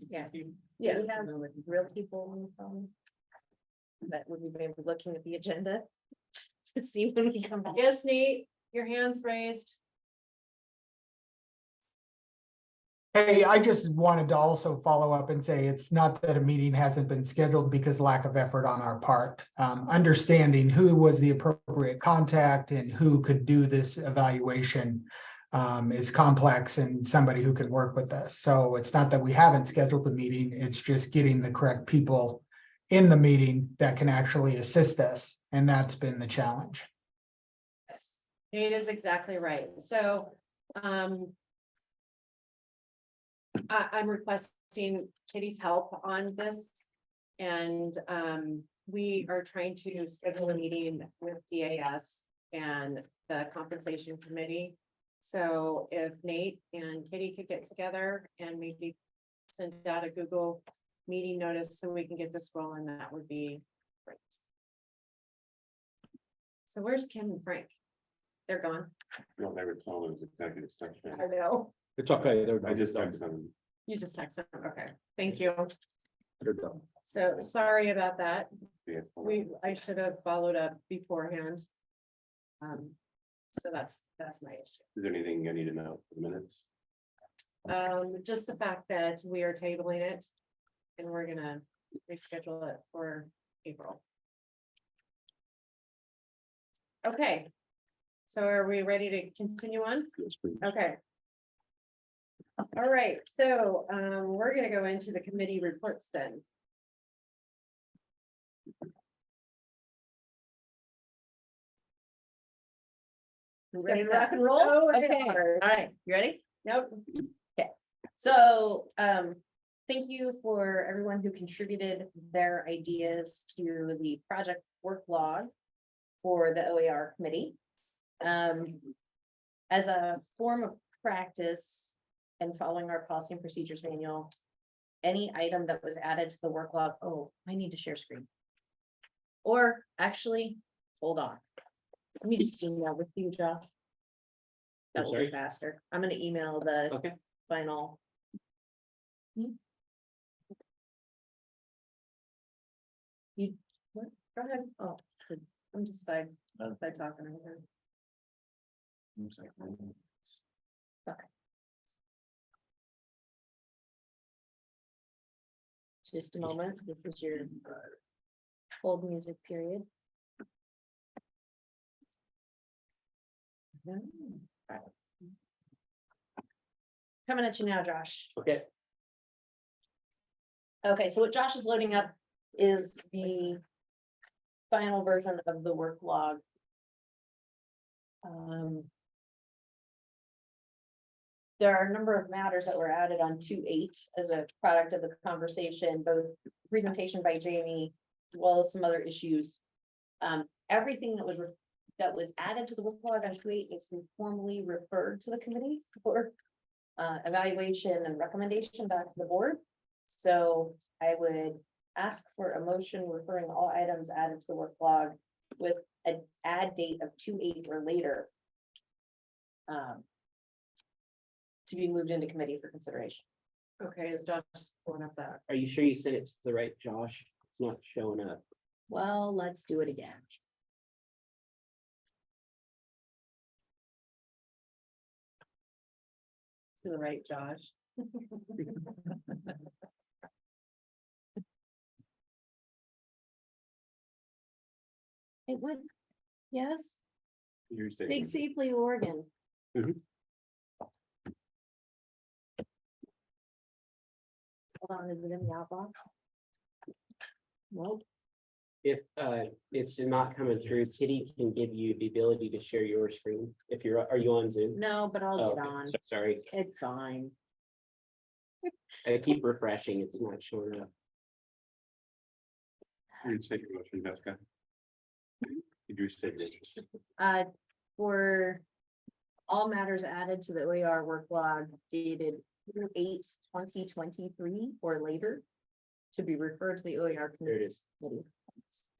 Yeah. Yes. We have real people on the phone that would be maybe looking at the agenda to see when we come back. Yes, Nate, your hand's raised. Hey, I just wanted to also follow up and say it's not that a meeting hasn't been scheduled because lack of effort on our part. Understanding who was the appropriate contact and who could do this evaluation is complex and somebody who can work with us. So it's not that we haven't scheduled the meeting, it's just getting the correct people in the meeting that can actually assist us. And that's been the challenge. Yes, Nate is exactly right. So, I'm requesting Kitty's help on this. And, we are trying to schedule a meeting with DAS and the compensation committee. So if Nate and Kitty could get together and maybe send out a Google meeting notice so we can get this rolling, that would be great. So where's Kim and Frank? They're gone. No, they were told it was executive section. I know. It's okay, I just texted them. You just texted them. Okay, thank you. they're done. So sorry about that. Yes. I should have followed up beforehand. So that's my issue. Is there anything I need to know for the minutes? Just the fact that we are tabling it and we're gonna reschedule it for April. Okay. So are we ready to continue on? Yes, please. Okay. All right, so we're gonna go into the committee reports then. Ready to rock and roll? Oh, Okay, okay. all right, you ready? Nope. So, thank you for everyone who contributed their ideas to the project work log for the OER committee. As a form of practice and following our policy and procedures manual, any item that was added to the work log, oh, I need to share screen. Or actually, hold on. Let me just email with you, Josh. That will be sorry? faster. I'm gonna email the Okay. final. You, what, go ahead, oh, good. I'm just side talking over here. Just a moment, this is your hold music period. Coming at you now, Josh. Okay, Okay, so what Josh is loading up is the final version of the work log. There are a number of matters that were added on 2.8 as a product of the conversation, both presentation by Jamie, as well as some other issues. Everything that was added to the work log on 2.8 is formally referred to the committee for evaluation and recommendation back to the board. So I would ask for a motion referring all items added to the work log with an add date of 2.8 or later. To be moved into committee for consideration. Okay, is Josh pulling up that? are you sure you sent it to the right Josh? It's not showing up. Well, let's do it again. To the right, Josh. It went, yes, Your Big statement. Safely, Oregon. Mhm. Hold on, is it in the outbox? Nope. If it's not coming through, Kitty can give you the ability to share your screen. If are you on Zoom? No, but I'll Oh, get okay. on. Sorry, It's fine. I keep refreshing, it's not showing up. You take your motion, Jessica. Did you say it? For all matters added to the OER work log dated 8/2023 or later to be referred to the OER There it committee. is.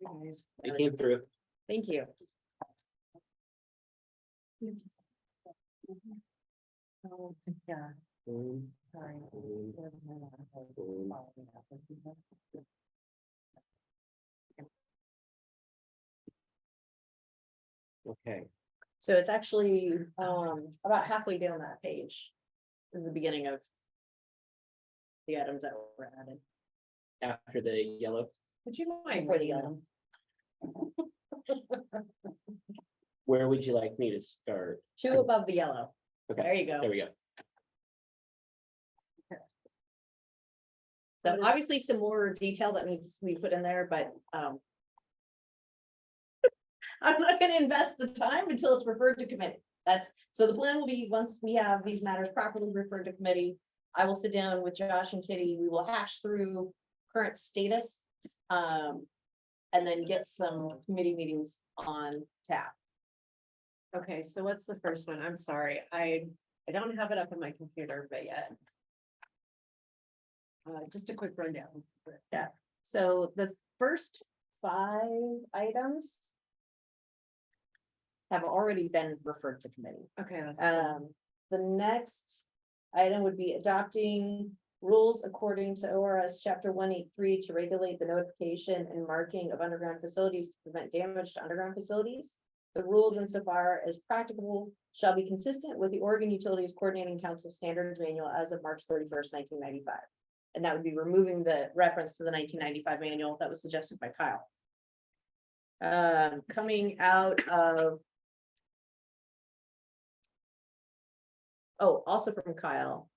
Guys, It came through. Thank you. Oh, yeah, Sorry. Okay, So it's actually, about halfway down that page. Is the beginning of. The items that were added. after the yellow, Would you mind For the reading yellow. them? where would you like me to start? Two above the yellow. Okay, There you there go. we go. So What is- obviously some more detail that needs to be put in there, but, I'm not gonna invest the time until it's referred to committee. So the plan will be, once we have these matters properly referred to committee, I will sit down with Josh and Kitty, we will hash through current status. And then get some committee meetings on tap. Okay, so what's the first one? I'm sorry, I don't have it up on my computer, but yet. Just a quick rundown. So the first 5 items. Have already been referred to committee. Okay, that's. The next item would be adopting rules according to ORS chapter 183 to regulate the notification and marking of underground facilities to prevent damage to underground facilities. The rules insofar as practicable shall be consistent with the Oregon Utilities Coordinating Council Standards Manual as of March 31st, 1995. And that would be removing the reference to the 1995 manual that was suggested by Kyle. Coming out of. Oh, also from Kyle.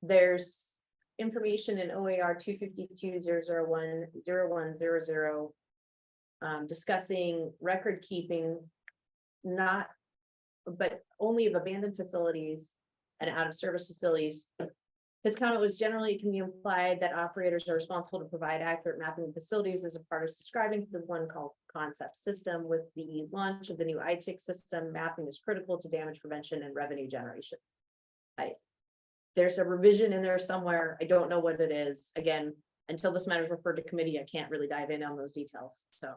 There's information in OAR 252.001.0100. Discussing record keeping. Not, but only of abandoned facilities and out of service facilities. His comment was generally it can be implied that operators are responsible to provide accurate mapping of facilities as a part of subscribing to the one called concept system. With the launch of the new ITIC system, mapping is critical to damage prevention and revenue generation. There's a revision in there somewhere. I don't know what it is. Again, until this matter is referred to committee, I can't really dive in on those details. So.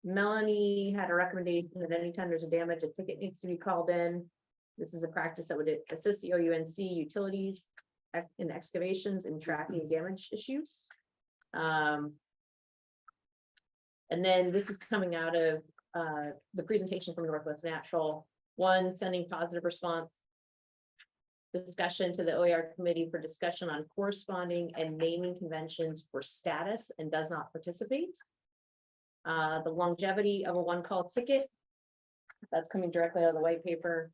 Melanie had a recommendation that anytime there's a damage, a ticket needs to be called in. This is a practice that would assist the OUNC utilities in excavations and tracking damage issues. And then this is coming out of the presentation from Northwest Natural. 1, sending positive response. Discussion to the OER committee for discussion on corresponding and naming conventions for status and does not participate. The longevity of a one call ticket. That's coming directly out of the white paper.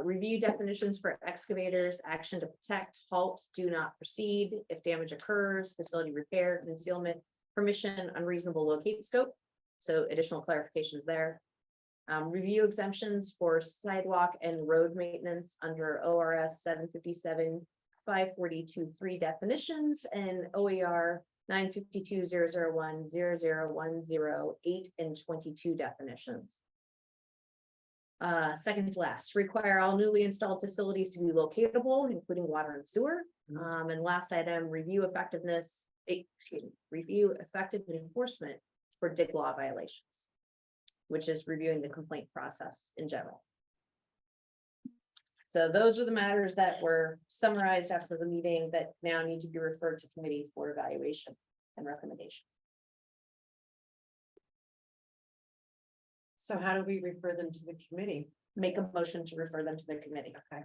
Review definitions for excavators, action to protect, halt, do not proceed, if damage occurs, facility repair, concealment, permission, unreasonable locate scope. So additional clarifications there. Review exemptions for sidewalk and road maintenance under ORS 757, 542.3 definitions and OER 952.001.0010, 8 and 22 definitions. Second to last, require all newly installed facilities to be locatable, including water and sewer. And last item, review effective enforcement for dig law violations, which is reviewing the complaint process in general. So those are the matters that were summarized after the meeting that now need to be referred to committee for evaluation and recommendation. So how do we refer them to the committee? Make a motion to refer them to the committee. Okay.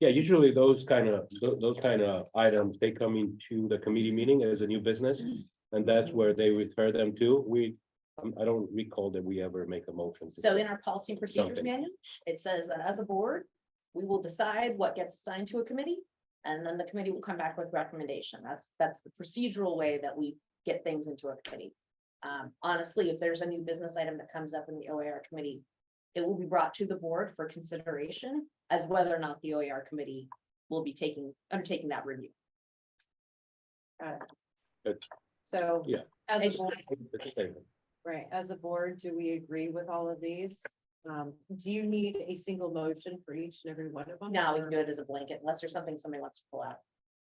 Yeah, usually those kind of items, they come into the committee meeting as a new business. And that's where they refer them to. I don't recall that we ever make a motion. So in our policy and procedures Something. manual, it says that as a board, we will decide what gets assigned to a committee. And then the committee will come back with recommendation. That's the procedural way that we get things into a committee. Honestly, if there's a new business item that comes up in the OER committee, it will be brought to the board for consideration as whether or not the OER committee will be undertaking that review. Good. So. Yeah. As a board, It's the same. right, as a board, do we agree with all of these? Do you need a single motion for each and every one of them? Now we can do it as a blanket unless there's something somebody wants to pull out.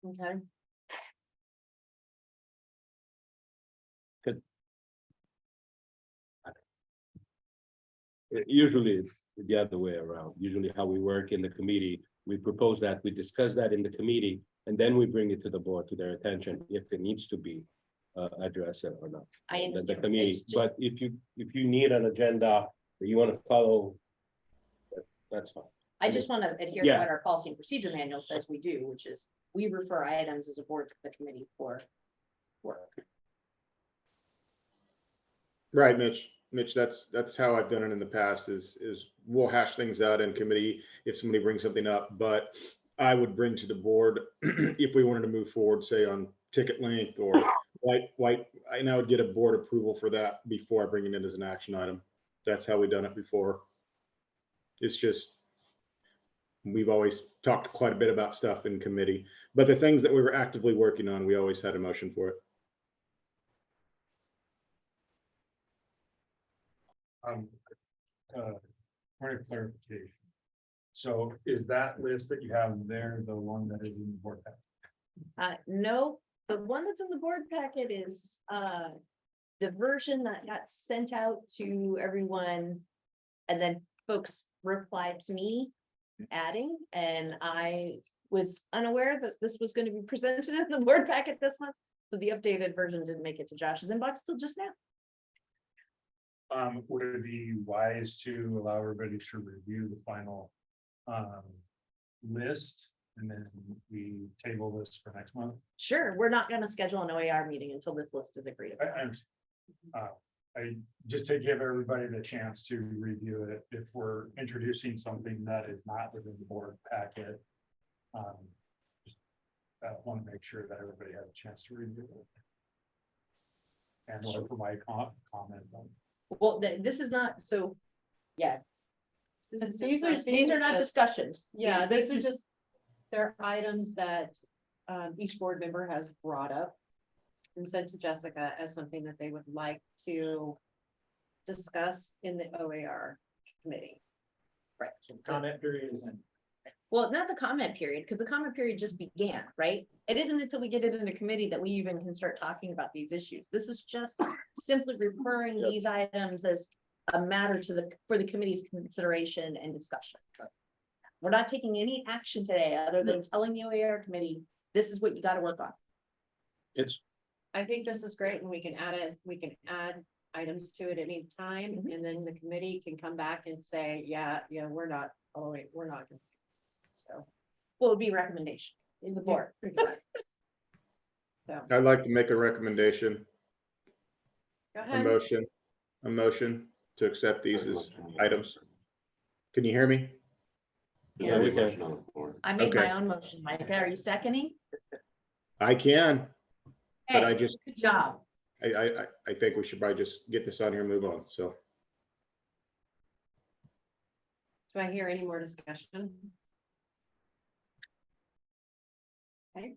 Okay. Usually it's the other way around. Usually how we work in the committee, we propose that, we discuss that in the committee, and then we bring it to the board to their attention if it needs to be addressed or not. I The understand. committee, It's just- but if you need an agenda that you want to follow, that's fine. I just want to adhere to Yeah. what our policy and procedure manual says we do, which is we refer items as a board to the committee for work. Right, Mitch. Mitch, that's how I've done it in the past is we'll hash things out in committee if somebody brings something up, but I would bring to the board if we wanted to move forward, say on ticket length or white, and I would get a board approval for that before I bring it in as an action item. That's how we've done it before. It's just, we've always talked quite a bit about stuff in committee, but the things that we were actively working on, we always had a motion for it. Point of clarification. So is that list that you have there, the one that is in the board pack? No, the one that's in the board packet is, the version that got sent out to everyone. And then folks replied to me adding, and I was unaware that this was going to be presented in the board packet this month. So the updated version didn't make it to Josh's inbox till just now. Would it be wise to allow everybody to review the final list and then we table this for next month? Sure, we're not gonna schedule an OAR meeting until this list is agreed upon. I just to give everybody the chance to review it, if we're introducing something that is not within the board packet. I want to make sure that everybody has a chance to review it. And look for my comment on. Well, this is not, so, yeah. These are not just- discussions. Yeah, this these are is just, they're items that each board member has brought up and sent to Jessica as something that they would like to discuss in the OAR committee. Right. Comment period is in. Well, not the comment period, because the comment period just began, right? It isn't until we get it in a committee that we even can start talking about these issues. This is just simply referring Yep. these items as a matter for the committee's consideration and discussion. We're not taking any action today, other than telling the OAR committee, this is what you gotta work on. It's, I think this is great and we can add items to it any time Mhm. and then the committee can come back and say, yeah, we're not, oh wait, we're not. Gonna do this. So. What would be a recommendation in the board? So, I'd like to make a recommendation, go a ahead. motion to accept these as items. Can you hear me? yeah, we can. I made my Okay. own motion, Micah. Are you seconding? I can, but I Hey, just, good job. I think we should probably just get this on here and move on, so. Do I hear any more discussion? Okay.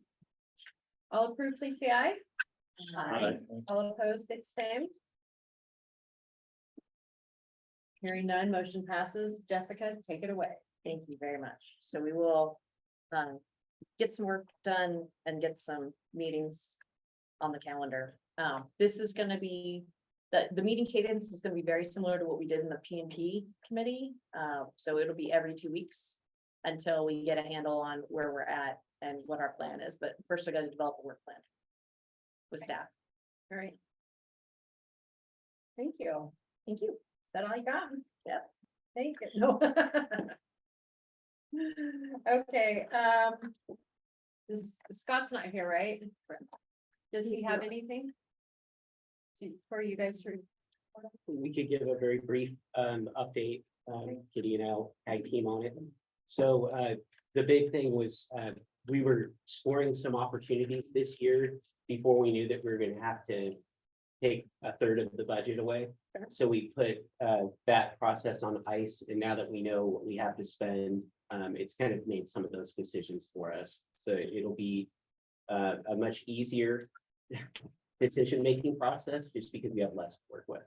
All approved, please say aye. Aye. All opposed, it's same. Hearing none, motion passes. Jessica, take it away. Thank you very much. So we will get some work done and get some meetings on the calendar. This is gonna be, the meeting cadence is gonna be very similar to what we did in the P&P committee. So it'll be every 2 weeks until we get a handle on where we're at and what our plan is. But first I gotta develop a work plan with staff. All right. Thank you. Thank you. Is that all you got? Yeah. Thank you. No. Okay, Scott's not here, right? Does he have anything? For you guys to? We could give a very brief update. Kitty and I'll tag team on it. So the big thing was we were exploring some opportunities this year before we knew that we were going to have to take a third of the budget away. So we put that process on ice, and now that we know what we have to spend, it's kind of made some of those decisions for us. So it'll be a much easier decision-making process just because we have less to work with.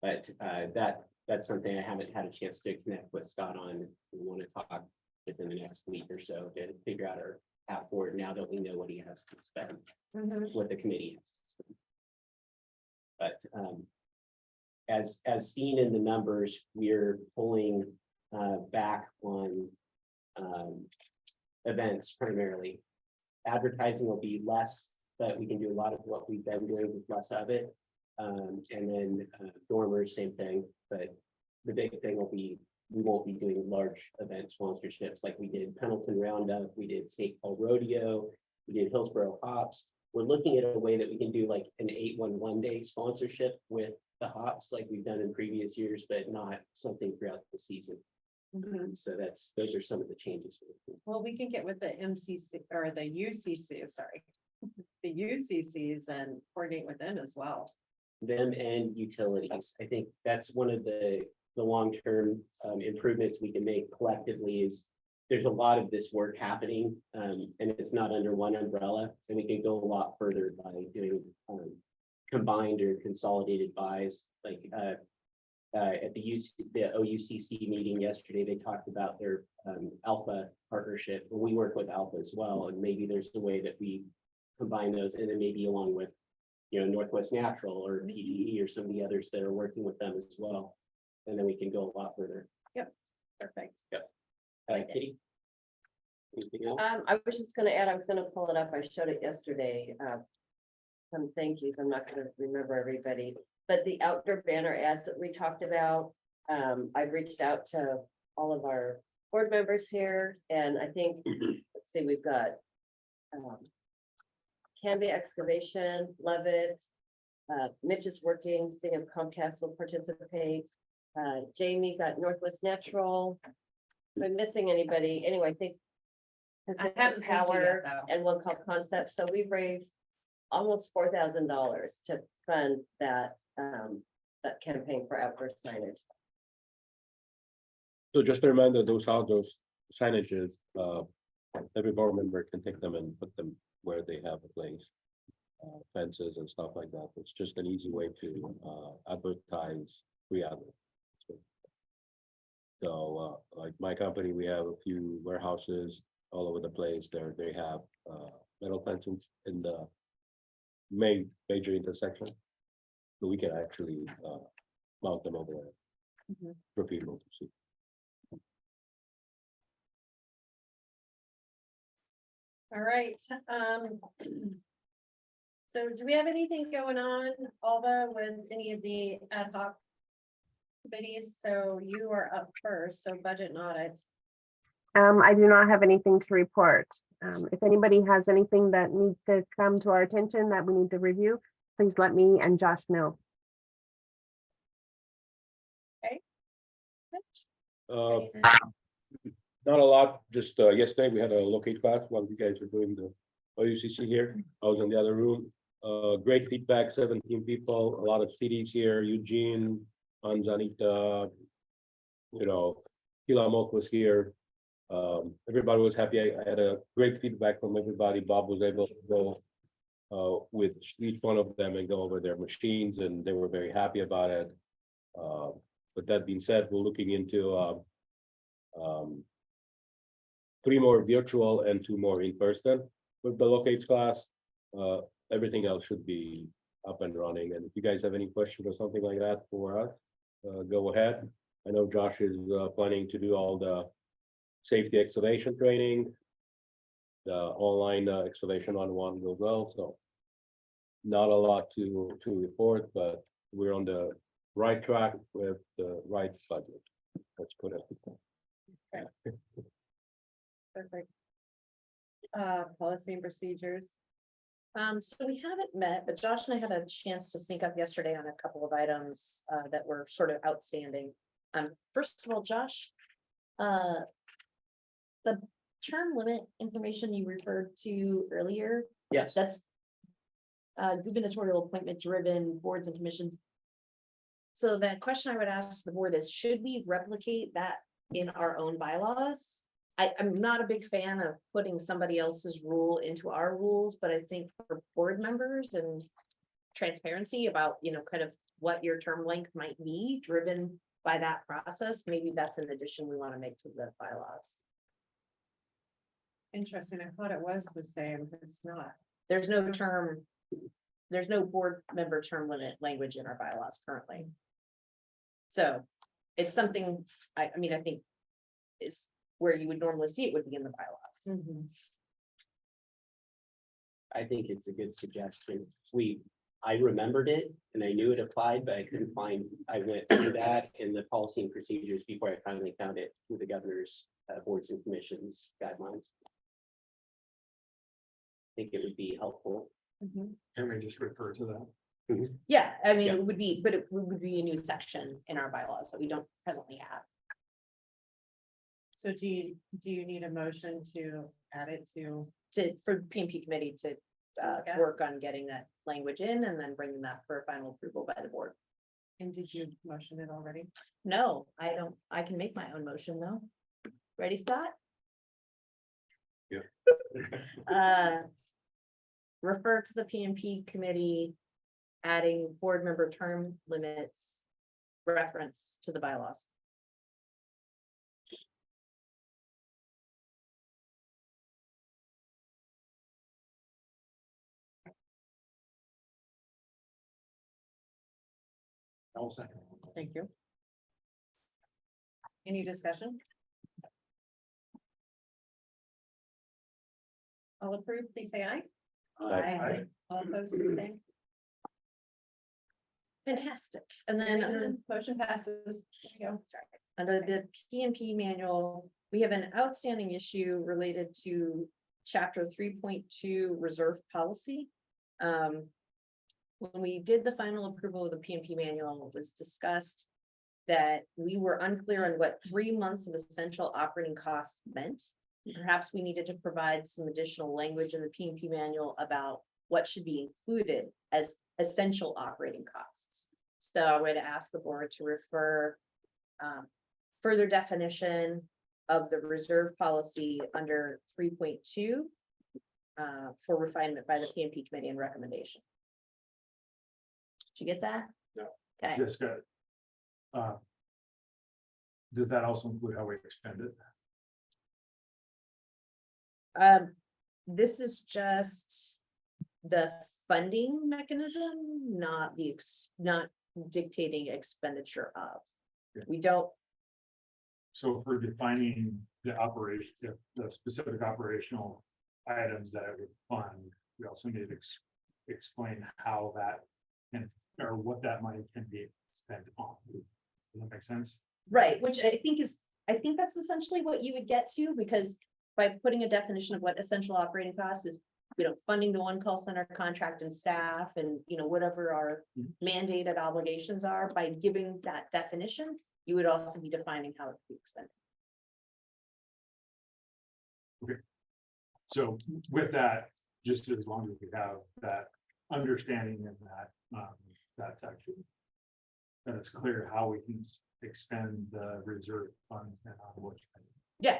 But that's something I haven't had a chance to connect with Scott on. We want to talk within the next week or so to figure out our path forward now that we know what he has to spend, what the committee has to spend. But as seen in the numbers, we're pulling back on events primarily. Advertising will be less, but we can do a lot of what we've been doing with less of it. And then dormers, same thing, but the big thing will be, we won't be doing large event sponsorships like we did Pendleton Roundup, we did St. Paul Rodeo, we did Hillsborough Hops. We're looking at a way that we can do like an 811 day sponsorship with the hops like we've done in previous years, but not something throughout the season. So those are some of the changes. Well, we can get with the MCC or the UCC, sorry. The UCCs and coordinate with them as well. Them and utilities. I think that's one of the long-term improvements we can make collectively is there's a lot of this work happening and it's not under one umbrella, and we can go a lot further by doing combined or consolidated buys. Like at the OUCC meeting yesterday, they talked about their Alpha partnership. Well, we work with Alpha as well, and maybe there's a way that we combine those, and then maybe along with, you know, Northwest Natural or PGE or some of the others that are working with them as well. And then we can go a lot further. Perfect. Kitty? Anything else? I was just gonna add, I was gonna pull it up. I showed it yesterday. Some thank yous. I'm not gonna remember everybody, but the outdoor banner ads that we talked about. I've reached out to all of our board members here, and I think, let's see, we've got Canby Excavation, Levitt. Mitch is working, seeing if Comcast will participate. Jamie got Northwest Natural. Am I missing anybody? Anyway, I think. I haven't paid you Power yet, though. and One Call Concept, so we've raised almost $4,000 to fund that, that campaign for outdoor signage. So just a reminder, those outdoor signages, every board member can take them and put them where they have a place. Fences and stuff like that. It's just an easy way to advertise free advertising. So like my company, we have a few warehouses all over the place there. They have metal fences in the major intersection. So we can actually mount them over there for people to see. All right, so do we have anything going on, Alva, with any of the ad hoc committees? So you are up first, so budget and audit. I do not have anything to report. If anybody has anything that needs to come to our attention that we need to review, please let me and Josh know. Not a lot, just yesterday we had a locate class while you guys were doing the OUCC here. I was in the other room. Great feedback, 17 people, a lot of cities here, Eugene, Anjanita, you know, Tillamook was here. Everybody was happy. I had a great feedback from everybody. Bob was able to go with each one of them and go over their machines, and they were very happy about it. But that being said, we're looking into 3 more virtual and 2 more in person with the locates class. Everything else should be up and running. And if you guys have any questions or something like that for us, go ahead. I know Josh is planning to do all the safety excavation training. The online excavation on one goes well, so not a lot to report, but we're on the right track with the right budget. Let's put it. Perfect. Policy and procedures. So we haven't met, but Josh and I had a chance to sync up yesterday on a couple of items that were sort of outstanding. First of all, Josh, the term limit information you referred to earlier, Yes. that's gubernatorial appointment driven boards and commissions. So the question I would ask the board is, should we replicate that in our own bylaws? I'm not a big fan of putting somebody else's rule into our rules, but I think for board members and transparency about, you know, kind of what your term length might be driven by that process, maybe that's an addition we want to make to the bylaws. Interesting. I thought it was the same. It's not. There's no board member term limit language in our bylaws currently. So it's something, I mean, I think is where you would normally see it would be in the bylaws. I think it's a good suggestion. I remembered it and I knew it applied, but I couldn't find, I went through that in the policy and procedures before I finally found it through the governor's boards and commissions guidelines. I think it would be helpful. Can we just refer to that? Yeah, I mean, Yeah. it would be, but it would be a new section in our bylaws that we don't presently have. So do you need a motion to add it to? For PMP committee to Okay. work on getting that language in and then bringing that for final approval by the board. And did you motion it already? No, I don't, I can make my own motion though. Ready, Scott? Yeah. Refer to the PMP committee, adding board member term limits reference to the bylaws. I'll second. Thank you. Any discussion? All approved, please say aye. Aye. All opposed, the same. Fantastic. And then, Motion passes. There you go. sorry, under the PMP manual, we have an outstanding issue related to chapter 3.2 reserve policy. When we did the final approval of the PMP manual, it was discussed that we were unclear on what 3 months of essential operating costs meant. Perhaps we needed to provide some additional language in the PMP manual about what should be included as essential operating costs. So I would ask the board to refer further definition of the reserve policy under 3.2 for refinement by the PMP committee and recommendation. Did you get that? No. Okay, Just got. Does that also include how we expend it? this is just the funding mechanism, not not dictating expenditure of. Yeah. We don't, So if we're defining the operation, the specific operational items that it would fund, we also need to explain how that can, or what that money can be spent on. Does that make sense? right, which I think that's essentially what you would get to, because by putting a definition of what essential operating costs is, funding the one call center contract and staff and, whatever our mandated obligations are, by giving that definition, you would also be defining how it could be expended. So with that, just as long as we have that understanding and that, that's actually. That it's clear how we can expend the reserve funds and on which. Yeah,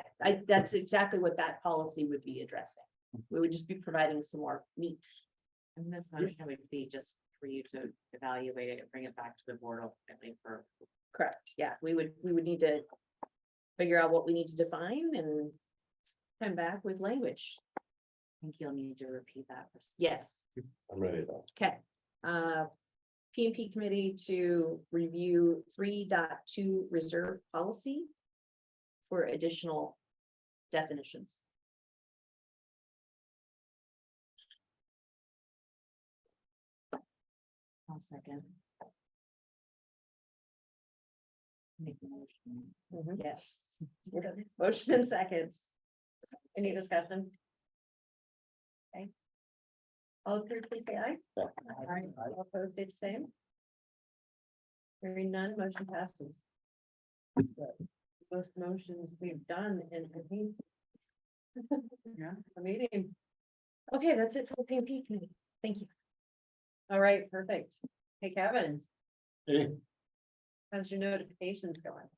that's exactly what that policy would be addressing. We would just be providing some more meat. And this motion would be just for you to evaluate it and bring it back to the board ultimately for. Correct, yeah, we would need to figure out what we need to define and come back with language. I think you'll need to repeat that. Yes, I'm ready though. okay. PMP committee to review 3.2 reserve policy for additional definitions. I'll second. Make the motion. Yes. Motion and seconds. Any discussion? Okay. All approved, please say aye. Aye. All opposed, state the same. Hearing none, motion passes. It's the most motions we've done in a meeting. Okay, that's it for the PMP committee. Thank you. All right, perfect. Hey, Kevin, Hey, how's your notifications going?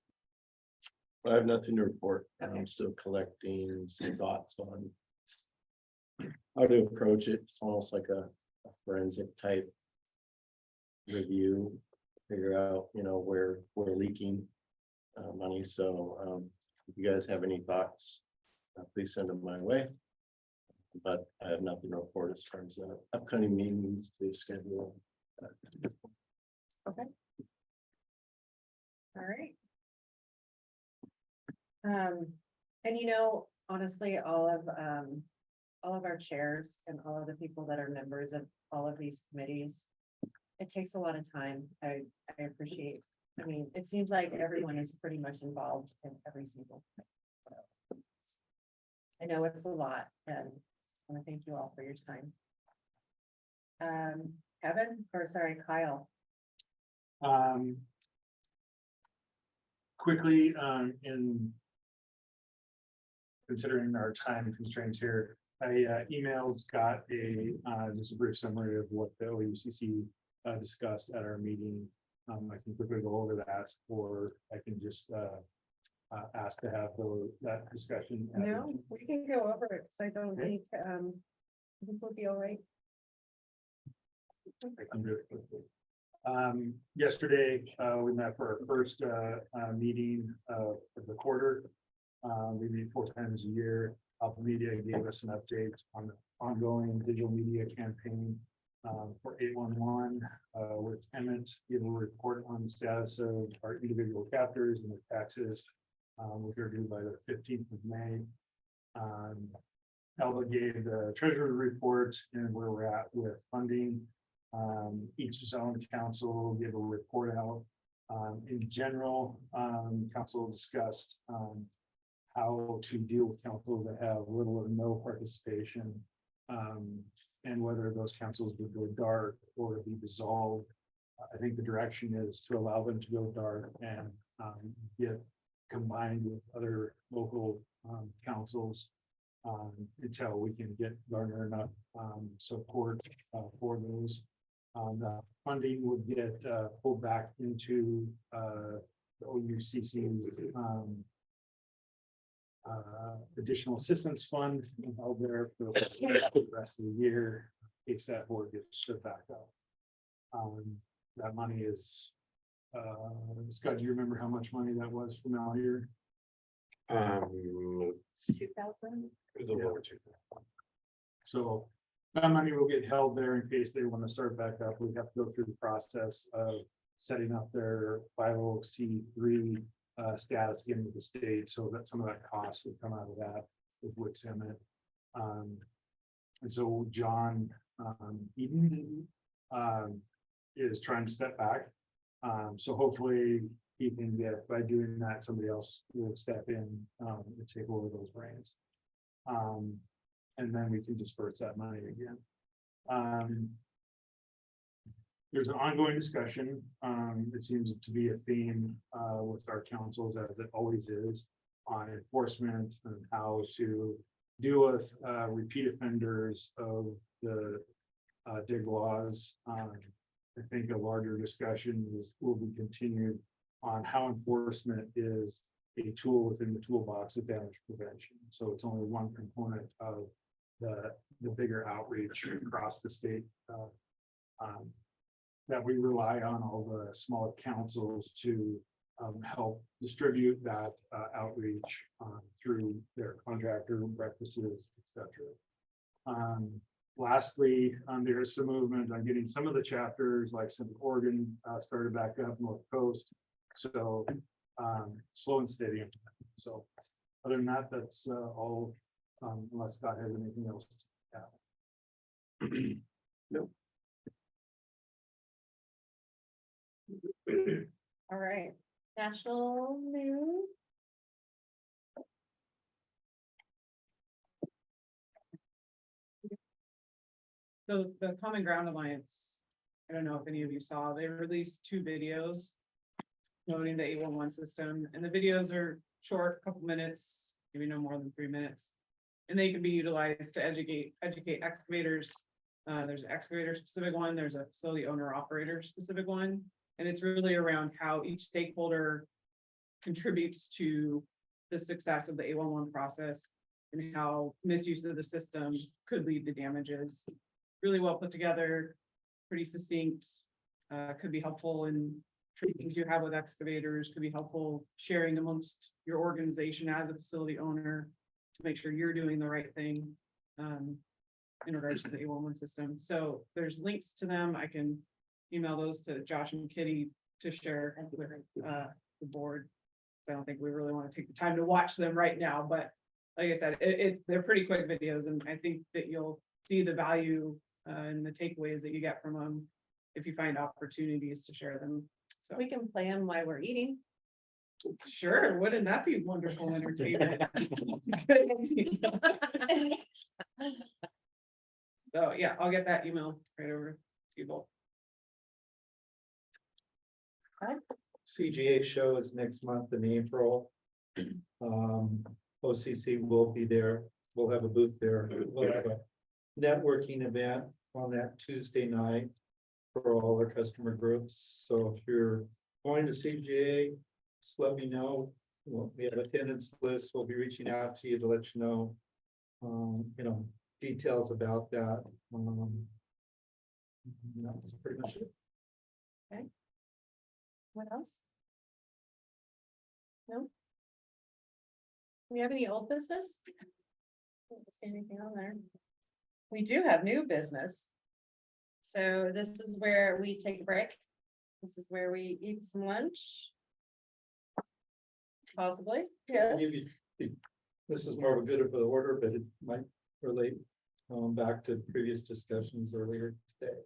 I have nothing to report. Okay. I'm still collecting some thoughts on how to approach it. It's almost like a forensic type review, figure out, where we're leaking money. So if you guys have any thoughts, please send them my way. But I have nothing to report as far as upcoming meetings to schedule. All right. And honestly, all of our chairs and all of the people that are members of all of these committees, it takes a lot of time. I appreciate, I mean, it seems like everyone is pretty much involved in every single thing. So, I know it's a lot, and just want to thank you all for your time. Kyle. Quickly, in considering our time constraints here, I got just a brief summary of what the OUCC discussed at our meeting. I can quickly go over that, or I can just ask to have that discussion. No, we can go over it, because I don't Okay. think, I think we'll be all right. I can do it quickly. Yesterday, we met for our first meeting of the quarter. We meet 4 times a year. Alpha Media gave us an update on the ongoing digital media campaign for 811. With Emmett, give a report on the status of our individual chapters and their taxes, which are due by the 15th of May. Elba gave the treasury report and where we're at with funding. Each zone council gave a report out. In general, council discussed how to deal with councils that have little or no participation, and whether those councils would go dark or be dissolved. I think the direction is to allow them to go dark and get combined with other local councils until we can garner enough support for those. The funding would get pulled back into the OUCC's additional assistance fund held there for the rest of the year, in case that board gets stood back up. That money is, Scott, do you remember how much money that was from out here? 2,000. So that money will get held there in case they want to start back up. We have to go through the process of setting up their 501c3 status in with the state, so that some of that cost would come out of that with Wix Emmett. And so John Eden is trying to step back. So hopefully he can get, by doing that, somebody else will step in and take over those reins. And then we can disperse that money again. There's an ongoing discussion. It seems to be a theme with our councils, as it always is, on enforcement and how to deal with repeat offenders of the dig laws. I think a larger discussion will be continued on how enforcement is a tool within the toolbox of damage prevention. So it's only one component of the bigger outreach across the state, that we rely on all the smaller councils to help distribute that outreach through their contractor practices, etc. Lastly, there is some movement on getting some of the chapters, like Central Oregon, started back up North Coast. So slow and steady. So other than that, that's all. Unless Scott has anything else to add. Nope. All right, national news. So the Common Ground Alliance, I don't know if any of you saw, they released 2 videos promoting the 811 system, and the videos are short, couple minutes, maybe no more than 3 minutes. And they can be utilized to educate excavators. There's an excavator specific one, there's a facility owner operator specific one. And it's really around how each stakeholder contributes to the success of the 811 process and how misuse of the system could lead to damages. Really well put together, pretty succinct, could be helpful in trainings you have with excavators, could be helpful sharing amongst your organization as a facility owner to make sure you're doing the right thing in regards to the 811 system. So there's links to them. I can email those to Josh and Kitty to share with the board. I don't think we really want to take the time to watch them right now, but like I said, they're pretty quick videos, and I think that you'll see the value and the takeaways that you get from them if you find opportunities to share them. So We can play them while we're eating. sure, wouldn't that be wonderful entertainment? Good idea. So yeah, I'll get that email right over to you both. CGA show is next month in April. OCC will be there. We'll have a booth there. We'll have a networking event on that Tuesday night for all our customer groups. So if you're going to CGA, just let me know. We have attendance lists. We'll be reaching out to you to let you know, details about that. That's pretty much it. What else? No? We have any old business? I don't see anything on there. We do have new business. So this is where we take a break. This is where we eat some lunch. Possibly, yeah. This is more of a good of the order, but it might relate back to previous discussions earlier today.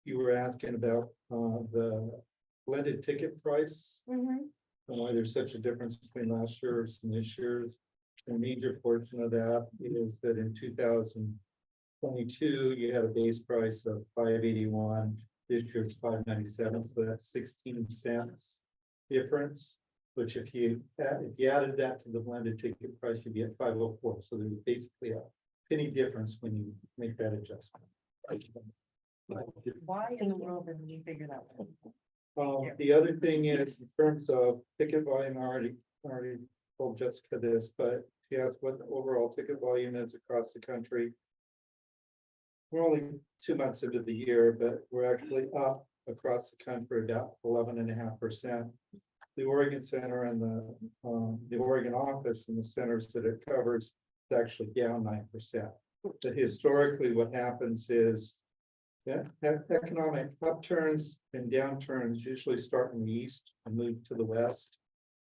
You were asking about the blended ticket price, and why there's such a difference between last year's and this year's. A major portion of that is that in 2022, you had a base price of $581. This year it's $597, so that's 16 cents difference. Which if you added that to the blended ticket price, you'd be at $504. So there's basically a penny difference when you make that adjustment. Why in the world did you figure that out? The other thing is in terms of ticket volume, I already told Jessica this, but she asked what the overall ticket volume is across the country. We're only 2 months into the year, but we're actually up across the country about 11.5%. The Oregon Center and the Oregon office and the centers that it covers is actually down 9%. But historically, what happens is that economic upturns and downturns usually start in the east and move to the west.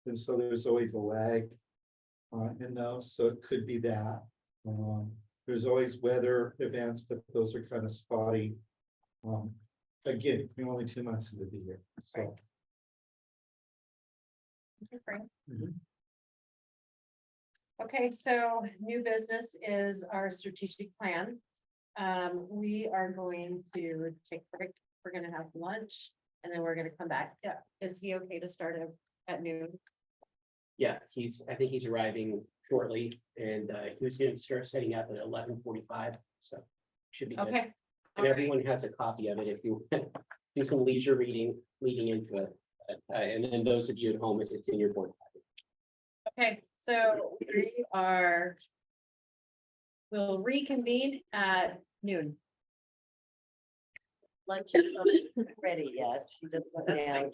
And so there's always a lag in those, so it could be that. There's always weather events, but those are kind of spotty. Again, you're only 2 months into the year, so. Okay, so new business is our strategic plan. We are going to take a break. We're gonna have lunch and then we're gonna come back. Yeah, is he okay to start at noon? Yeah, I think he's arriving shortly, and he was gonna start setting up at 11:45, so should be good. Okay. And everyone has a copy of it if you do some leisure reading leading into it. And then those of you at home, it's in your board packet. Okay, so we'll reconvene at noon. Lunch is not ready yet. She just went down.